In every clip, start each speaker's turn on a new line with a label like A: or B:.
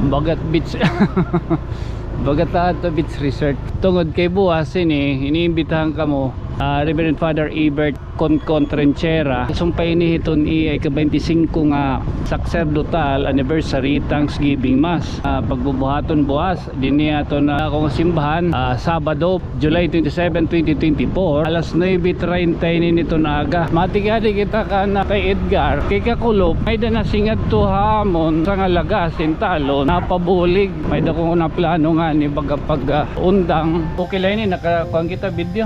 A: Bagat Beach. Bagat ato Beach Resort. Tungod kay buwas iniimbitahan ka mo Reverend Father Ebert Concon Trenchera. Sumpay ni hiton ay ka-25 nga sacerdotal anniversary Thanksgiving Mass. Pagbubuhaton buwas din niya ito na akong simbahan Sabado, July 27, 2024 alas 9:30 nito na aga. Matigadi kita ka na kay Edgar kay Kakulop may da nasingad to hamon sa ngalagas talon napabulig may da kong na plano nga ni baga pag undang. Okay lang ni nakakuha kita video.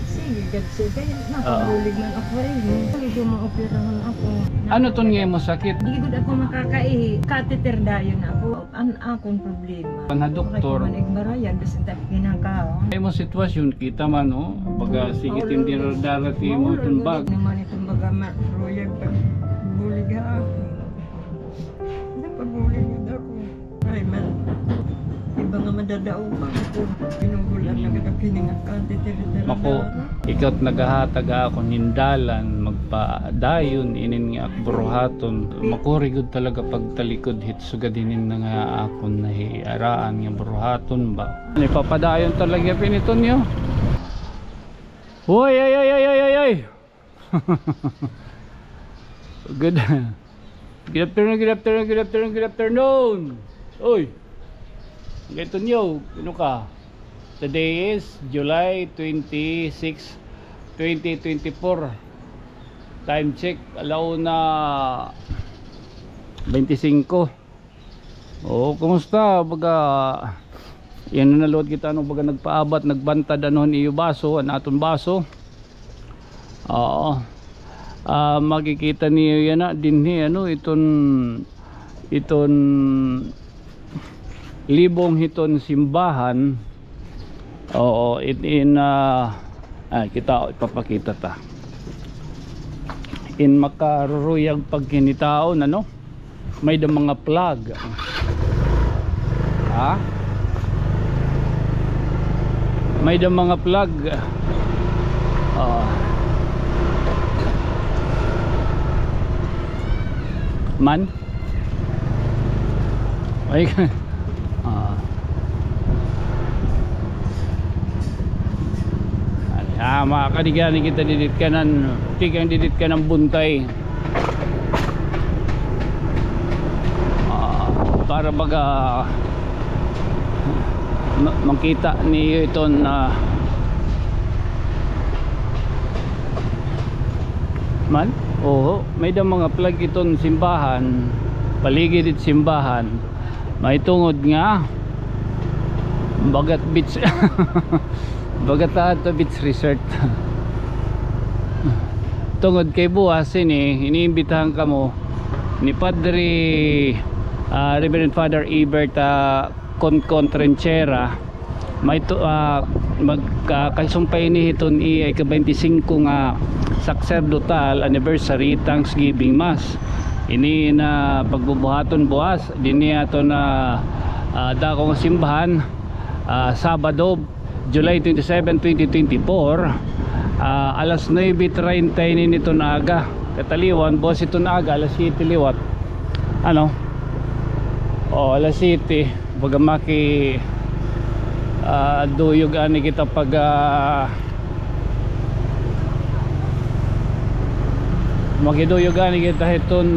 B: Sige, kasi kaya napabulig man ako Hindi maoperahan ako.
A: Ano to nga mo sakit?
B: Hindi ko ako makakaihi. Catheter dayon ako. Ang akong problema.
A: Na doktor.
B: Bakit manig-barayan? Basta tayo kinakaon.
A: Ay mo sitwasyon kita man no? Baga sige hindi darati mo itong bag.
B: Naman itong baga maruyag pag bulig ako. Napabulig ako. Ay man. Iba nga madadaumang ako. Pinugulan na ganda piningat catheter.
A: Mako, ikaw nagahatag ako nindalan magpadayon inin nga akburuhaton makurigod talaga pagtalikod hit sugadinin na nga akon nahiaraan nga buruhaton ba ipapadayon talaga pinito niyo. Hoy ay good afternoon oy ganito niyo ano ka. Today is July 26, 2024. Time check, alauna 25. Oh, kumusta? Baga yan na naload kita ano baga nagpaabat, nagbantad anon iyo baso, anaton baso. Oo. Makikita niyo yan na dinhi ano iton libong hiton simbahan. Oo, kita ipapakita ta. In makaruruyag pagkinitaon ano? May da mga plug. Ha? May da mga plug. Man? Ay makakadigani kita didit ka ng tigang didit ka ng buntay para baga makita niyo iton man oo may da mga plug iton simbahan paligid it simbahan may tungod nga Bagat Beach Bagat ato Beach Resort. Tungod kay buwas iniimbitahan ka mo ni Padre Reverend Father Ebert Concon Trenchera. May magkasumpay ni hiton ay ka-25 nga sacerdotal anniversary Thanksgiving Mass. Ini na pagbubuhaton buwas din niya to na dakong simbahan Sabado, July 27, 2024 alas 9:30 nito na aga kataliwan boss ito na aga alas 7 liwat ano alas 7 baga maki duyog ani kita pag makiduyog ani kita iton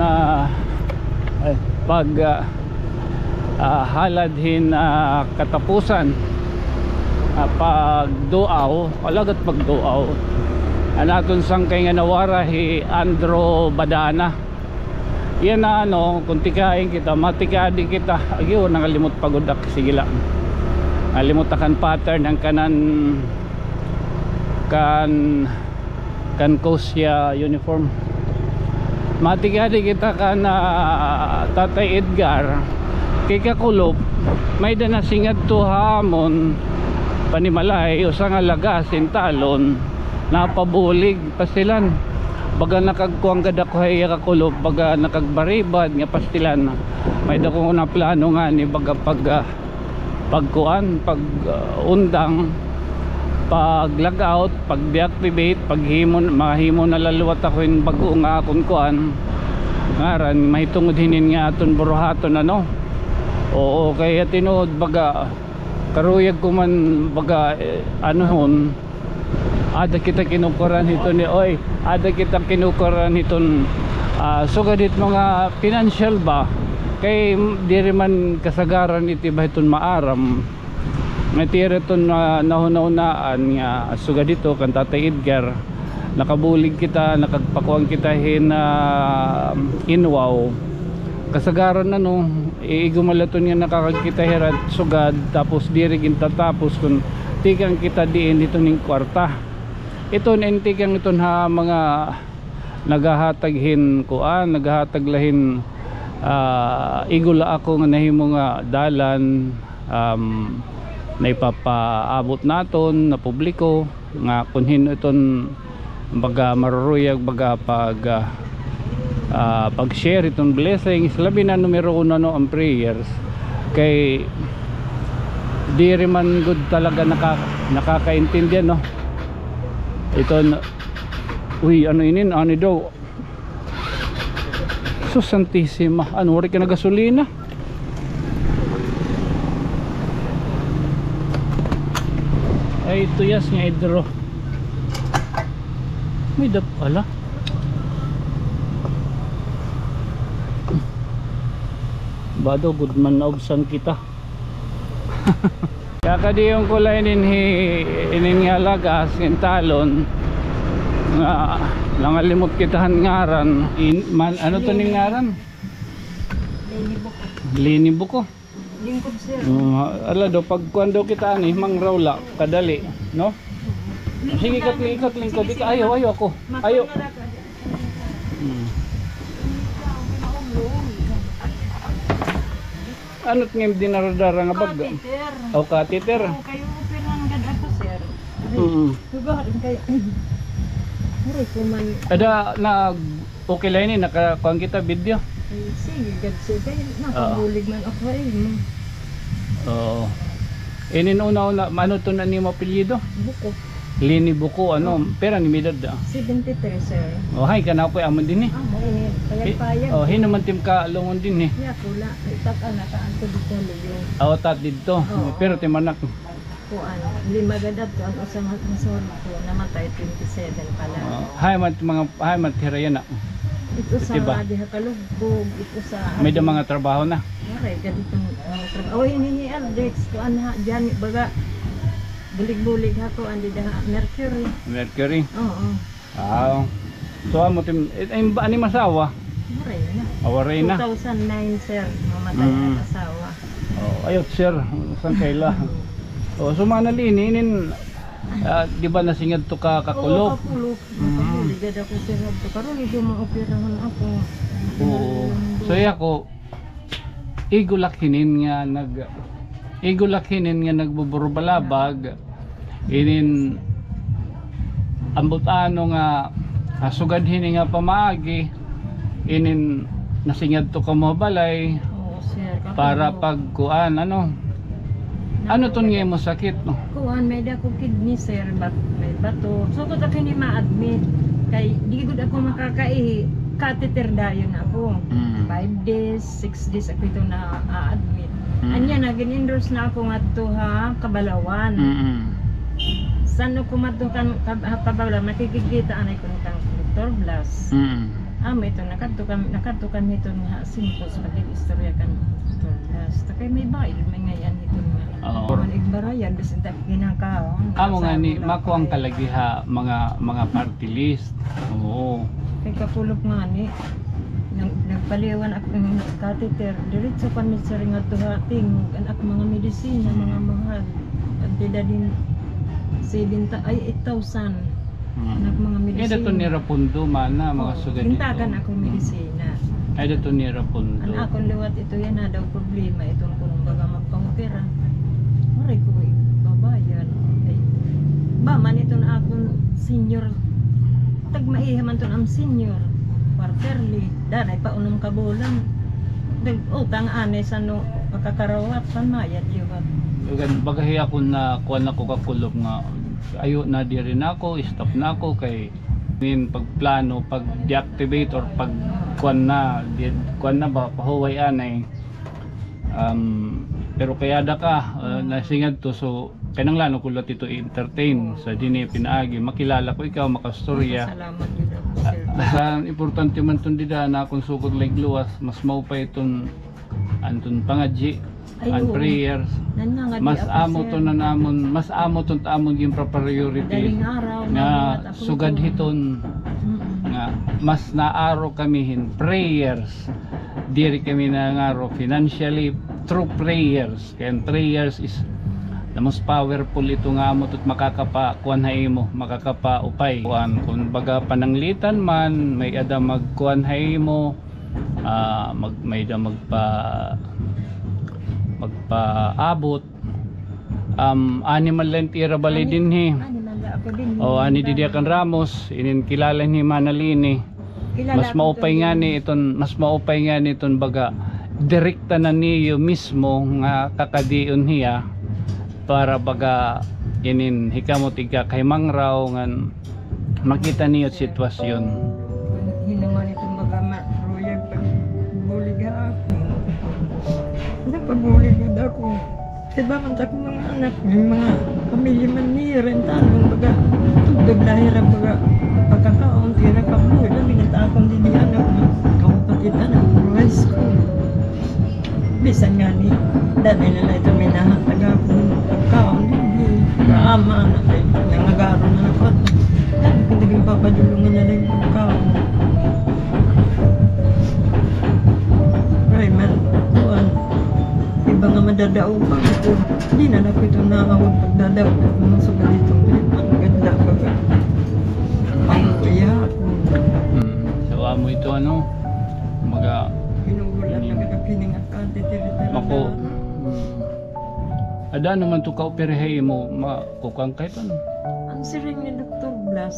A: pag haladhin katapusan pagduaw alagat pagduaw anaton sangkay nga nawara Andro Badana yan na ano kung tikain kita matikadi kita agyo nangalimot pagodak sige lang nalimot akan pattern ng kan kosya uniform matikadi kita kan Tatay Edgar kay Kakulop may da nasingad to hamon panimalay o sa ngalagas talon napabulig pastilan baga nakagkuang gada ko ay Kakulop baga nakagbaribad nga pastilan may da ko na plano nga ni baga pagkuan undang pag logout pag deactivate mahimo na laluwat ako yung bago nga akong kuan ngaran mahitungod hinin nga aton buruhaton ano Oo, kaya tinuod baga karuyag ko man baga ano hon, ada kita kinukuran ito ni oy, ada kita kinukuran iton sugadit mga financial ba kay diri man kasagaran iti ba iton maaram nga tira iton nahunaunaan nga sugadito kan Tatay Edgar nakabulig kita, nakagpakuan kita inwaw kasagaran na no igumalaton nga nakakagkita hirat sugad tapos diri gintatapos kung tikang kita diin dito ning kwarta iton intikang iton ha mga nagahataghin kuan nagahataglahin igula ako nga nahimo nga dalan naipapaabot naton na publiko nga kunhin iton baga maruruyag baga pag-share itong blessings labi na numero 1 no ang prayers kay di rin man good talaga nakakaintindihan no ito uy ano inin ano daw sus santissima ano wari ka na gasolina ay tuyas nga idro may dap ala bado good man na obsan kita kaya kadi yung kulay ininhalagas in talon nga langalimot kitahan ngaran ano to ning ngaran Lini Buko
B: Lingkod sir.
A: Ala do pag kuando kita ani mangrawla kadali no sige ikot lingkod di ka ayo ako ayo ano't ngayon dinaradara nga bag? O catheter.
B: O kayo pinanggad ako sir. Sugarin kayo. Mura ko man.
A: Ada na okay lang ni nakakuha kita video.
B: Sige, gad sir. Kaya nakabulig man ako eh.
A: Oo. Inin una ano to na ni mo apelyido?
B: Buko.
A: Lini Buko ano pera ni medad
B: 73 sir.
A: Oh hay kana ko amon din ni.
B: Mo payag.
A: Oh hinuman tim ka lungon din ni.
B: Ya pula itak ana ka anto dito yung.
A: Oh tat dito. Pero timanak
B: Kuan lima gadad to ang usa masol ko namatay 27 pala.
A: Hay man tirayan na.
B: Ito sa
A: Diba?
B: diha kalugbog ito sa
A: May mga trabaho na.
B: Aray ganito trabaho. Oh ini Alex kuan ha diyan baga bulig-bulig ako andi daha Mercury. Oo. So amo tim ani masawa. Maray na.
A: Awaray na.
B: 2009 sir mamatay ang asawa.
A: Oh ayot sir san kaila. Oh sumana lininin di ba nasingad to ka kakulog?
B: Oo kakulog. Buligad ako sir to karon ito maoperahan ako.
A: Oo. So ako igulakhinin nga nagbuburbalabag inin ambot ano nga sugadhin nga pamaagi inin nasingad to ka mo balay
B: sir
A: para pagkuan ano ton nga mo sakit no
B: kuan may da ko kidney sir may bato so ko ta kini ma-admit kay di gud ako makakaihi catheter dayon ako 5 days 6 days ako ito na admit anya na gin-endorse na ako ngadto ha Kabalawan saan ko matukan Kabalawan makikita anay ko kang Dr. Blas may ito nakatukan nito nga simpos pagin istorya kan Dr. Blas takay may bayad may ngayan ito nga kung igbarayan bisin tak ginakaw
A: amo nga ni makuang kalagiha mga party list oo
B: kay kapulog nga ni nagpaliwan ako ng catheter diretso pa ni sa ringa tuhating anak mga medisina mga mahal at dila din 8,000 anak mga medisina
A: dato ni Rapundo mana mga sugat dito
B: hintagan ako medisina
A: dato ni Rapundo
B: anak akong liwat ito yan na daw problema itong kung baga magpangopera maray ko babayan ba man ito na akong senior tagmaihaman to ang senior quarterly danay pa unong kabulan utang anes ano makakarawat pamayad yun
A: bagahi ako na kuan ako kakulog nga ayo na di rin ako stop na ako kay pagplano pag deactivate or pag kuan na ba pahuway anay Pero kaya da ka nasingad to, so kanang lano ko lat ito entertain sa dini pinaagi makilala ko ikaw makastorya.
B: Salamat yun ako, sir.
A: Basta importante man tun dida na akong sukod like luwas mas maupay iton anton pangadji and
B: oo.
A: prayers.
B: Nanangadi
A: Mas
B: ako,
A: amo
B: sir.
A: to na namon, mas amo ton amon yung priority
B: Daling araw
A: nga
B: nabuhat ako
A: sugad
B: ito.
A: hiton nga mas naaro kamihin prayers diri kami nangaro financially through prayers, kaya prayers is the most powerful ito nga amo tot makakapa kuan hay mo makakapa upay kuan kun baga pananglitan man may ada magkuan hay mo may da magpaabot animal lentira bali din he
B: Animal ako din.
A: o ani Didiakan Ramos inin kilala ni Manalini.
B: Kilala
A: Mas
B: ko
A: maupay
B: to.
A: nga ni iton, mas maupay nga ni iton baga direkta na niyo mismo nga kakadion hiya para baga inin hikamot iga kay mangraw ngan makita niyo sitwasyon.
B: Hinaman itong mga royal pagbulig ako. Napagbulig ako. Diba man sa akong mga anak, yung mga pamilya man ni rentalong baga tugdog lahira baga pagkakaon tira ka mo ilang binatakon din yung anak mo kapatid anak mo high school. Bisan nga ni dati na ito may nahatag ako ng pagkaon din kaama na kayo nangagaro na ako dati kung naging papadulungan na lang yung pagkaon. Right man, tuwan. Iba nga madadao pa ako. Hindi na ako ito nakawag pagdadao. Mga sugal itong maganda pa ka. Ang kaya ako.
A: Sawa mo ito ano mga
B: Hinugulat na kakakining at kantitiri-tiri.
A: mako ada naman to ka operahay mo makukang kahit ano.
B: Ang siring ni Dr. Blas,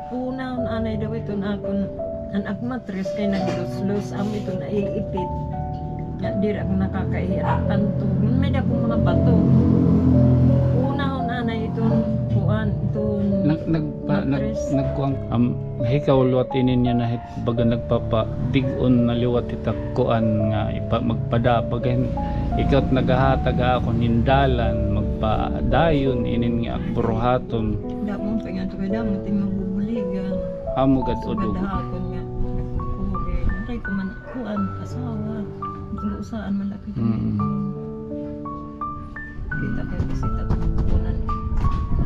B: una ang anay daw ito na akong ang agmatres kay naglos-los am ito na iipit. Nga diri ako nakakaihiran kanto. May dapong mga bato. Una ang anay itong kuan, itong
A: Nagkuang hikaw luwat inin niya na hit baga nagpapa digon na liwat itakuan nga magpada bagahin ikaw nagahatag ako nindalan magpadayon inin nga akburuhaton
B: dapong penganto kay damo ting magbubuligan.
A: amo gad udog.
B: Madahakon nga. Kuge, nakay ko man kuan asawa. Itong usaan man laki. Kita kay bisita kunan.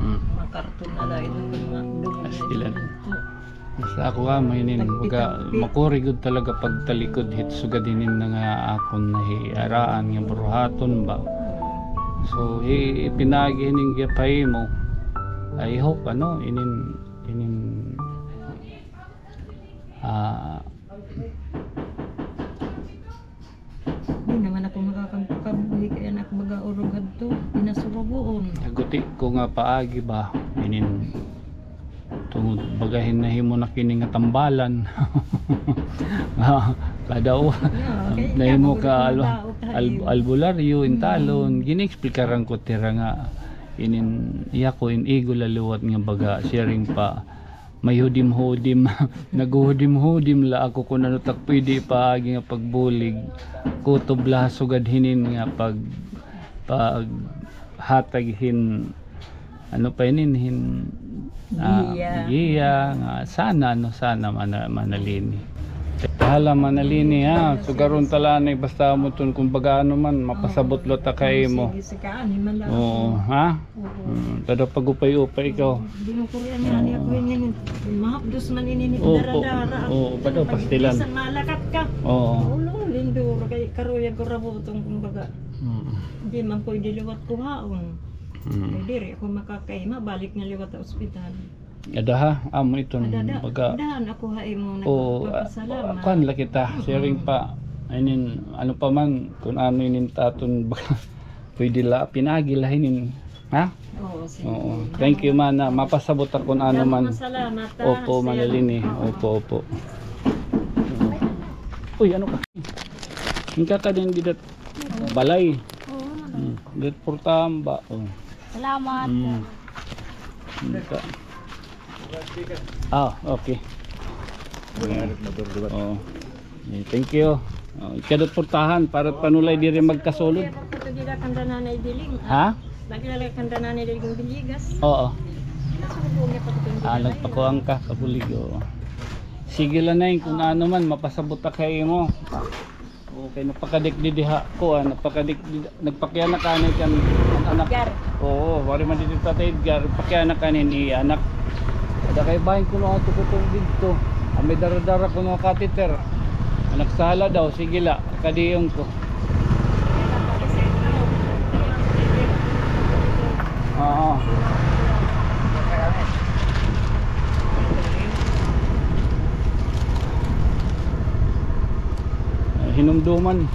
B: Mga karton na lang itong mga dumog na
A: Ilan?
B: ito.
A: Basta ako may inin baga makurigod talaga pagtalikod hit sugadinin na nga akon nahiaraan nga buruhaton ba. So ipinagihin nga pay mo. I hope ano inin
B: Hindi naman ako makakabuhi kaya anak mag-aurugad to. Pinasurugoon.
A: naguti ko nga paagi ba inin tungod bagahin na himo na kini nga tambalan. Kadaw nahimo ka albularyo intalon gini-explikaran ko tira nga inin iya ko inigo laluwat nga baga sharing pa may hudim-hudim naghuhudim-hudim la ako kung ano tak pwede paagi nga pagbulig kutob la sugad hinin nga pag hataghin ano pa hin giya nga sana manalini hala manalini ha sugaron talanay basta mo tun kung baga ano man mapasabot lo ta kay mo
B: Sige, kaani man lang.
A: oo ha tada pagupay-upay ikaw
B: Di mo kuriyan nga niya ko yun. Mahapdos man ini
A: Opo.
B: dara-dara.
A: Oo, badaw pastilan.
B: Bisan malakat ka.
A: oo
B: Ulong linduro kay karuya ko rabutong kumbaga. Di man ko diliwat ko haon. Kay diri ako makakaima balik nga liwat sa ospital.
A: ada ha amo iton baga
B: Dahan ako haim mo
A: o
B: nagpapasalamat.
A: kuan la kita sharing pa inin ano pa man kung ano inin taton baka pwede la pinagi la hinin ha
B: Oo, sige.
A: oo thank you man na mapasabot ako kung ano man
B: Salamat.
A: opo manalini opo uy ano ka hingka ka din didat balay dit portamba
C: Salamat.
A: hingka okay oh thank you Kadot portahan para panulay di rin magkasulod.
B: Ito dila kanda nanay diling.
A: Ha?
B: Lagi lalaki kanda nanay diling biligas.
A: Oo.
B: Nasubugi pa ito.
A: Nagpakuang ka kabulig. Oo. Sige lang na kung ano man mapasabot ta kay mo. Okay, napakadikdidiha ko nagpakyanak kanay kan ang anak.
B: Gar.
A: Oo, wari man dito Tatay Edgar, pakyanak kanin anak. Kada kay bahin ko no ato ko dito. May dara-dara ko no catheter. Nagsala daw, sige la, kadiyong ko. Oo. Hinumduman.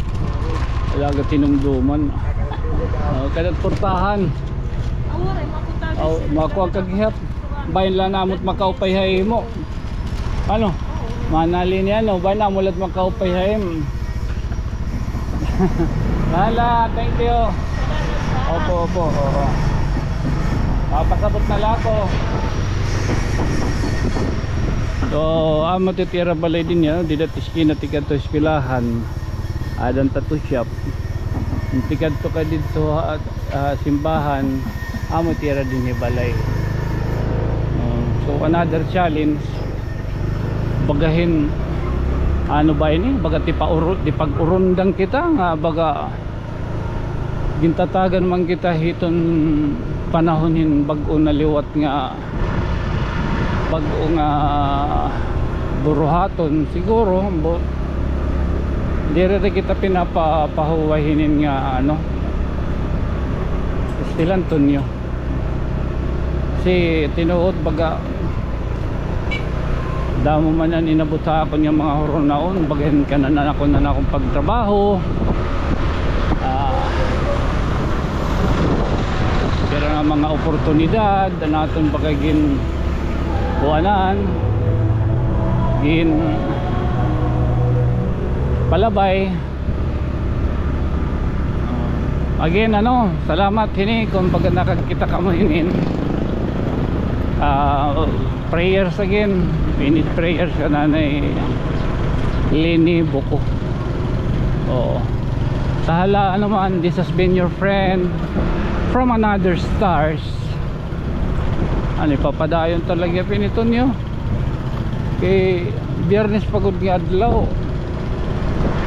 A: Talaga tinumduman. Kadat portahan.
B: Awaray, maputagis.
A: Makuha kaghihap. Bayan lang namot makaupay mo. Ano? Manali niya no, bayan namulat makaupay mo. Hala, thank you. Opo, oo. Pasabot na lako. So, matitira balay din yan. Di dati skina tikad to espilahan. Adan tattoo shop. Tikad to ka dito simbahan. Matitira din yung balay. So, another challenge. Bagahin ano ba ini? Baga di pag-urundang kita nga baga gintatagan man kita hiton panahonin bag-o na liwat nga bag-o nga buruhaton siguro dire kita pinapahuwahinin nga ano istilanton nyo si tinuod baga damo man ang inabot sa akon yung mga horon naon bagayan ka na akong pagtrabaho pero nga mga oportunidad na natin bagagin buwanan gin palabay again salamat hini kung baga nakakita ka mo hinin prayers again we need prayers ka nanay Lini Buko. Oo, sahala man, this has been your friend from another stars. Papadayon talaga pinito nyo kay Biyernes pagod nga adlaw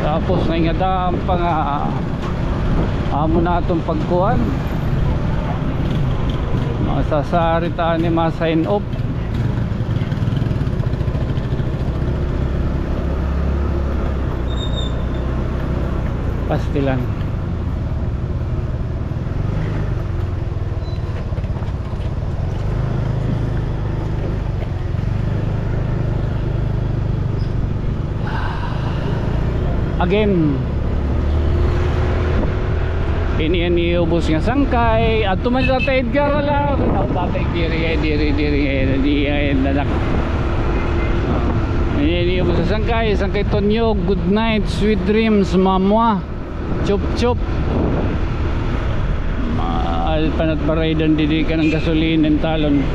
A: tapos na nga daan pa nga amo na itong pagkuhan masasarita ni ma-sign off. Pastilan again ini iubos nga sangkay at tumal sa Tatay Edgar lang tatay diri nanak ini iubos sa sangkay Tonyo, good night, sweet dreams mamwa, chup chup alpanat baraydan didi ka ng gasolina ng talon